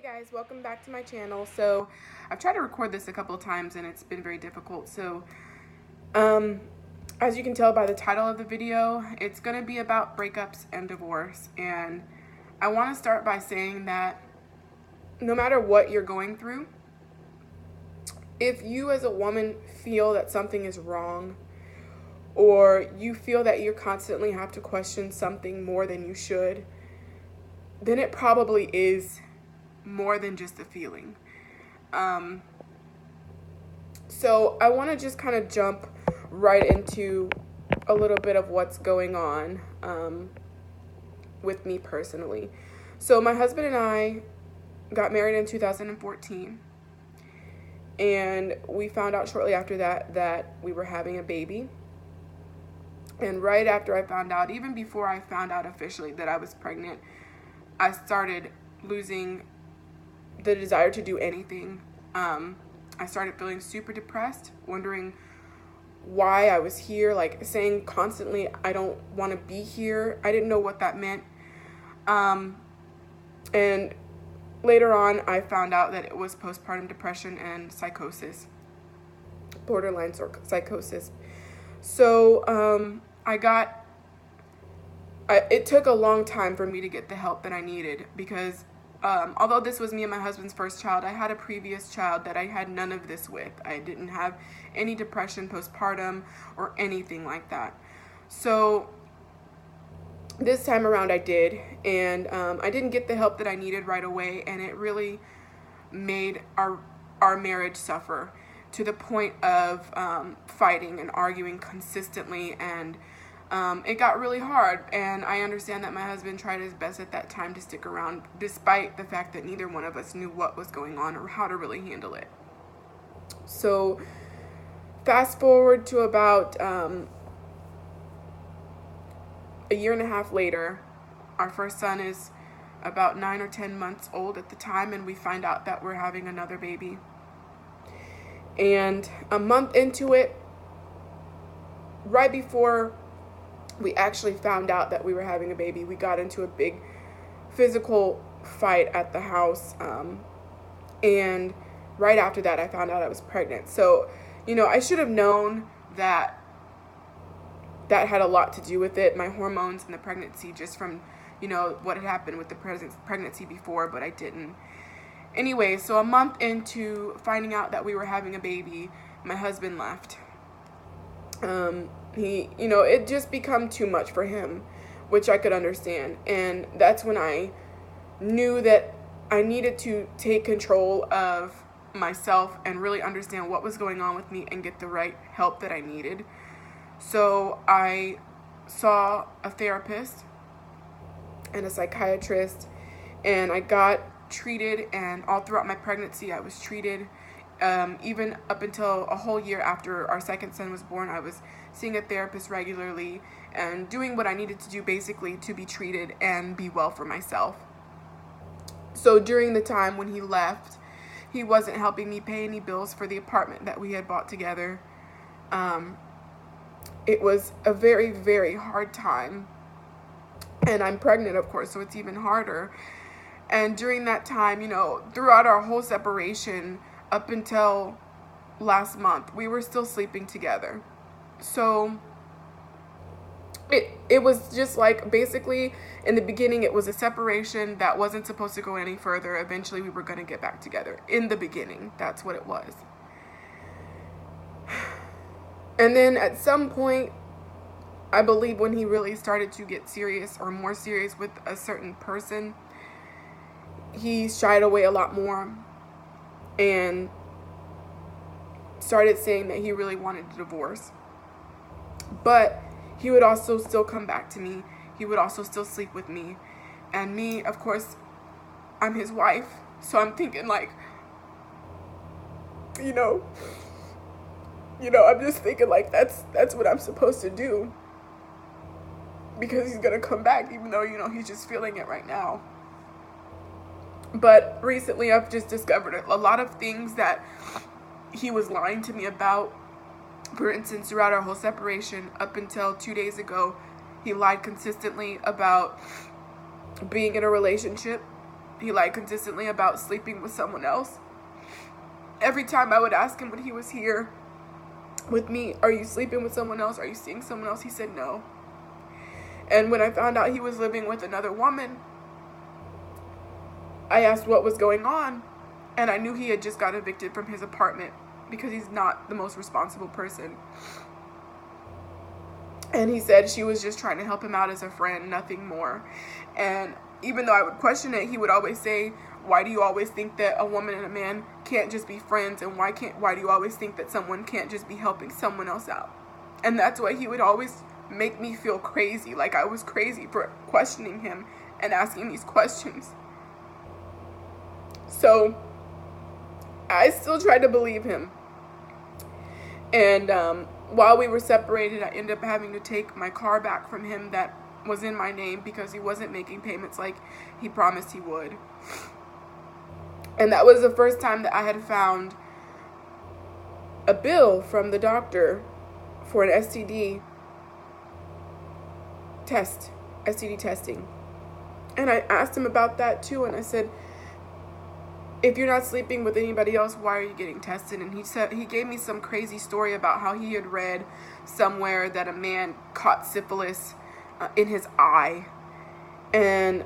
Guys, welcome back to my channel. So I've tried to record this a couple of times and it's been very difficult. So as you can tell by the title of the video, it's going to be about breakups and divorce. And I want to start by saying that no matter what you're going through, if you as a woman feel that something is wrong, or you feel that you constantly have to question something more than you should, then it probably is more than just a feeling. So I want to just kind of jump right into a little bit of what's going on with me personally. So my husband and I got married in 2014, and we found out shortly after that we were having a baby. And right after I found out, even before I found out officially that I was pregnant, I started losing the desire to do anything. I started feeling super depressed, wondering why I was here, like saying constantly, I don't want to be here. I didn't know what that meant. And later on, I found out that it was postpartum depression and psychosis, borderline psychosis. So it took a long time for me to get the help that I needed, because although this was me and my husband's first child, I had a previous child that I had none of this with. I didn't have any depression postpartum or anything like that. So this time around I did, and I didn't get the help that I needed right away, and it really made our marriage suffer to the point of fighting and arguing consistently, and it got really hard. And I understand that my husband tried his best at that time to stick around, despite the fact that neither one of us knew what was going on or how to really handle it. So fast forward to about a year and a half later, our first son is about 9 or 10 months old at the time, and we find out that we're having another baby. And a month into it, right before we actually found out that we were having a baby, we got into a big physical fight at the house. And right after that, I found out I was pregnant. So, I should have known that had a lot to do with it, my hormones and the pregnancy, just from, what had happened with the pregnancy before, but I didn't. Anyway, so a month into finding out that we were having a baby, my husband left. It just become too much for him, which I could understand. And that's when I knew that I needed to take control of myself and really understand what was going on with me and get the right help that I needed. So I saw a therapist and a psychiatrist, and I got treated, and all throughout my pregnancy I was treated. Even up until a whole year after our second son was born, I was seeing a therapist regularly and doing what I needed to do, basically, to be treated and be well for myself. So during the time when he left, he wasn't helping me pay any bills for the apartment that we had bought together. It was a very, very hard time. And I'm pregnant, of course, so it's even harder. And during that time, throughout our whole separation, up until last month, we were still sleeping together. So it was just like, basically, in the beginning, it was a separation that wasn't supposed to go any further. Eventually, we were going to get back together. In the beginning, that's what it was. And then at some point, I believe when he really started to get serious, or more serious, with a certain person, he shied away a lot more and started saying that he really wanted a divorce. But he would also still come back to me. He would also still sleep with me. And me, of course, I'm his wife. So I'm thinking, like, I'm just thinking, like, that's what I'm supposed to do. Because he's going to come back, even though, he's just feeling it right now. But recently I've just discovered a lot of things that he was lying to me about. For instance, throughout our whole separation, up until 2 days ago, he lied consistently about being in a relationship. He lied consistently about sleeping with someone else. Every time I would ask him when he was here with me, are you sleeping with someone else? Are you seeing someone else? He said no. And when I found out he was living with another woman, I asked what was going on, and I knew he had just got evicted from his apartment because he's not the most responsible person. And he said she was just trying to help him out as a friend, nothing more. And even though I would question it, he would always say, why do you always think that a woman and a man can't just be friends? And why do you always think that someone can't just be helping someone else out? And that's why he would always make me feel crazy, like I was crazy for questioning him and asking these questions. So I still tried to believe him. And while we were separated, I ended up having to take my car back from him that was in my name because he wasn't making payments like he promised he would. And that was the first time that I had found a bill from the doctor for an STD testing. And I asked him about that too, and I said, if you're not sleeping with anybody else, why are you getting tested? And he gave me some crazy story about how he had read somewhere that a man caught syphilis in his eye. And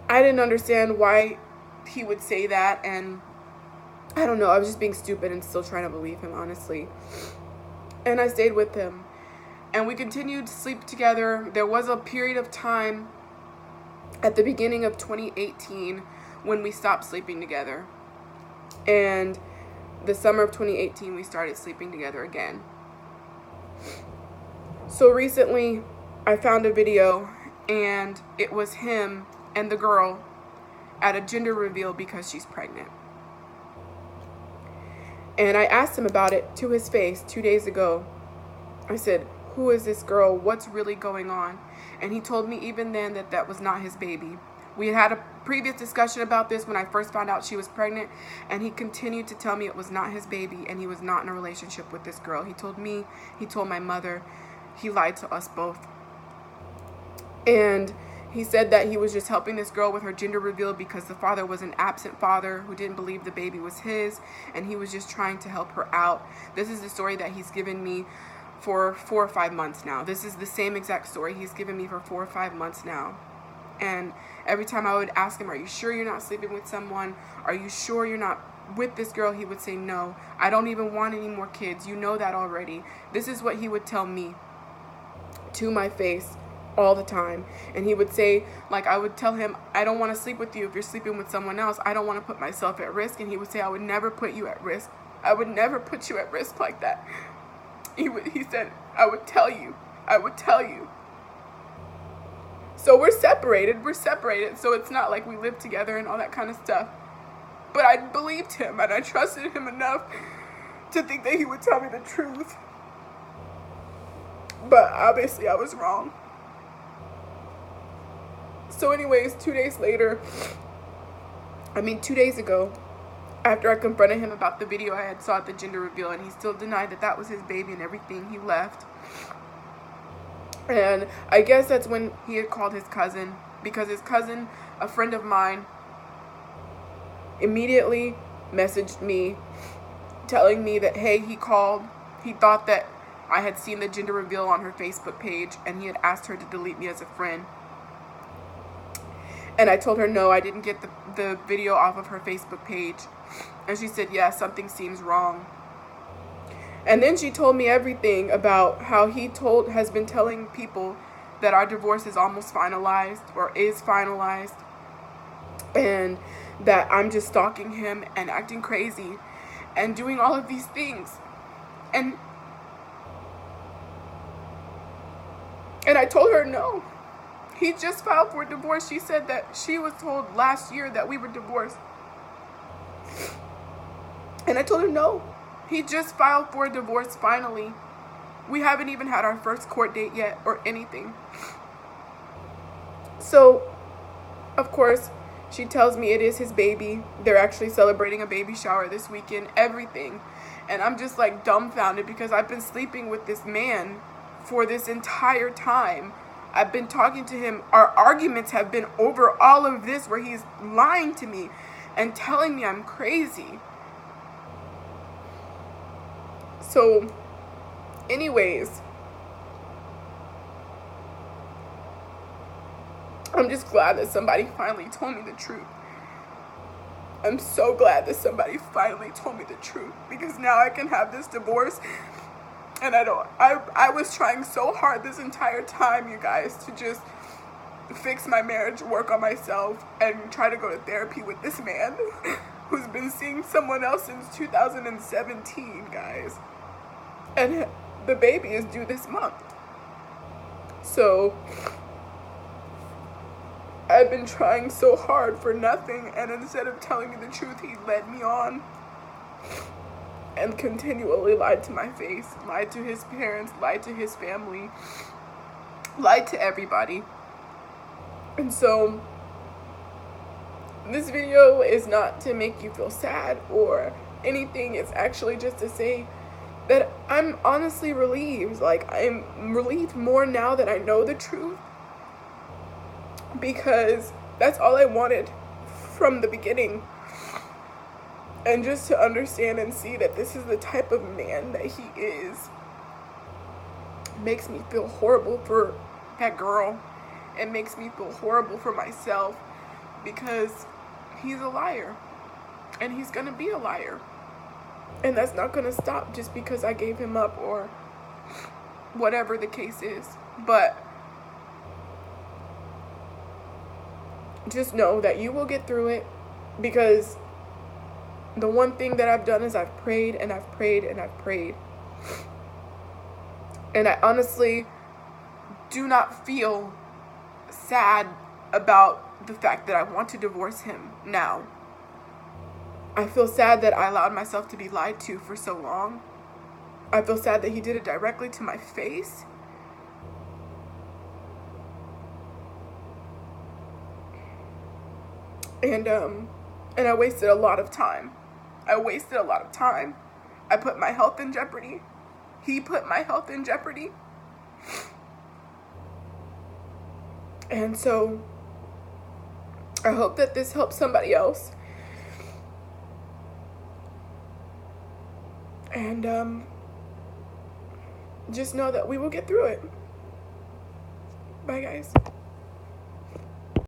I didn't understand why he would say that, and I don't know, I was just being stupid and still trying to believe him, honestly. And I stayed with him, and we continued to sleep together. There was a period of time at the beginning of 2018 when we stopped sleeping together, and the summer of 2018 we started sleeping together again. So recently I found a video, and it was him and the girl at a gender reveal because she's pregnant. And I asked him about it to his face 2 days ago. I said, who is this girl? What's really going on? And he told me even then that that was not his baby. We had a previous discussion about this when I first found out she was pregnant, and he continued to tell me it was not his baby and he was not in a relationship with this girl. He told me, he told my mother, he lied to us both. And he said that he was just helping this girl with her gender reveal because the father was an absent father who didn't believe the baby was his, and he was just trying to help her out. This is the story that he's given me for 4 or 5 months now. This is the same exact story he's given me for 4 or 5 months now. And every time I would ask him, are you sure you're not sleeping with someone? Are you sure you're not with this girl? He would say, no, I don't even want any more kids. You know that already. This is what he would tell me to my face all the time. And he would say, like, I would tell him, I don't want to sleep with you if you're sleeping with someone else. I don't want to put myself at risk. And he would say, I would never put you at risk. I would never put you at risk like that. He said, I would tell you. I would tell you. So we're separated, so it's not like we live together and all that kind of stuff. But I believed him, and I trusted him enough to think that he would tell me the truth. But obviously I was wrong. So anyways, 2 days ago, after I confronted him about the video I had saw at the gender reveal, and he still denied that that was his baby and everything, he left. And I guess that's when he had called his cousin, because his cousin, a friend of mine, immediately messaged me telling me that, hey, he called. He thought that I had seen the gender reveal on her Facebook page, and he had asked her to delete me as a friend. And I told her, no, I didn't get the video off of her Facebook page. And she said, yeah, something seems wrong. And then she told me everything about how he has been telling people that our divorce is almost finalized or is finalized, and that I'm just stalking him and acting crazy and doing all of these things. And I told her no. He just filed for a divorce. She said that she was told last year that we were divorced. And I told her no. He just filed for a divorce finally. We haven't even had our first court date yet or anything. So, of course, she tells me it is his baby. They're actually celebrating a baby shower this weekend, everything. And I'm just like dumbfounded because I've been sleeping with this man for this entire time I've been talking to him. Our arguments have been over all of this, where he's lying to me and telling me I'm crazy. So, anyways, I'm just glad that somebody finally told me the truth. I'm so glad that somebody finally told me the truth, because now I can have this divorce. And I was trying so hard this entire time, you guys, to just fix my marriage, work on myself, and try to go to therapy with this man who's been seeing someone else since 2017, guys. And the baby is due this month. So I've been trying so hard for nothing, and instead of telling me the truth, he led me on and continually lied to my face, lied to his parents, lied to his family, lied to everybody. And so this video is not to make you feel sad or anything. It's actually just to say that I'm honestly relieved. Like, I'm relieved more now that I know the truth, because that's all I wanted from the beginning. And just to understand and see that this is the type of man that he is makes me feel horrible for that girl. It makes me feel horrible for myself, because he's a liar, and he's gonna be a liar. And that's not gonna stop just because I gave him up or whatever the case is. But just know that you will get through it, because the one thing that I've done is I've prayed and I've prayed and I've prayed. And I honestly do not feel sad about the fact that I want to divorce him now. I feel sad that I allowed myself to be lied to for so long. I feel sad that he did it directly to my face. And I wasted a lot of time. I put my health in jeopardy. He put my health in jeopardy. And so I hope that this helps somebody else. And just know that we will get through it. Bye, guys.